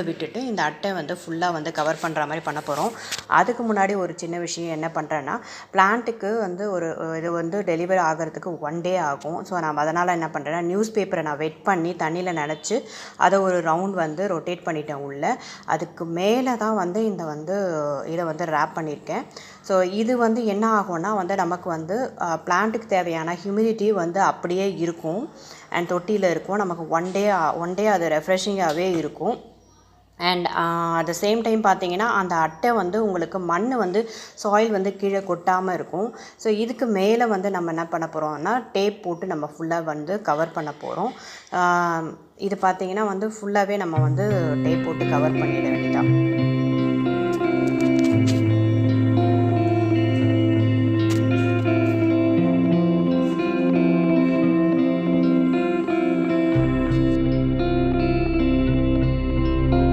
விட்டுட்டு இந்த அட்டை வந்து ஃபுல்லாக வந்து கவர் பண்ணுற மாதிரி பண்ண போகிறோம். அதுக்கு முன்னாடி ஒரு சின்ன விஷயம் என்ன பண்ணுறேன்னா, பிளான்ட்டுக்கு வந்து ஒரு இது வந்து டெலிவரி ஆகிறதுக்கு 1 டே ஆகும். ஸோ நான் அதனால் என்ன பண்ணுறேன்னா, நியூஸ் பேப்பரை நான் வெட் பண்ணி தண்ணியில் நனைச்சி அதை ஒரு ரவுண்ட் வந்து ரொட்டேட் பண்ணிட்டேன் உள்ள. அதுக்கு மேலே தான் வந்து இதை வந்து ரேப் பண்ணியிருக்கேன். ஸோ இது வந்து என்ன ஆகும்னா வந்து நமக்கு வந்து பிளான்ட்டுக்கு தேவையான ஹியூமிடிட்டி வந்து அப்படியே இருக்கும் அண்ட் தொட்டியில் இருக்கும். நமக்கு ஒன் டே அது ரெஃப்ரெஷிங்காகவே இருக்கும். And at the same time பார்த்தீங்கன்னா, அந்த அட்டை வந்து உங்களுக்கு மண் வந்து சாயில் வந்து கீழே கொட்டாமல் இருக்கும். ஸோ இதுக்கு மேலே வந்து நம்ம என்ன பண்ண போகிறோம்னா, டேப் போட்டு நம்ம ஃபுல்லாக வந்து கவர் பண்ண போகிறோம். இது பார்த்தீங்கன்னா வந்து ஃபுல்லாகவே நம்ம வந்து டேப் போட்டு கவர் பண்ணிட வேண்டியதான்.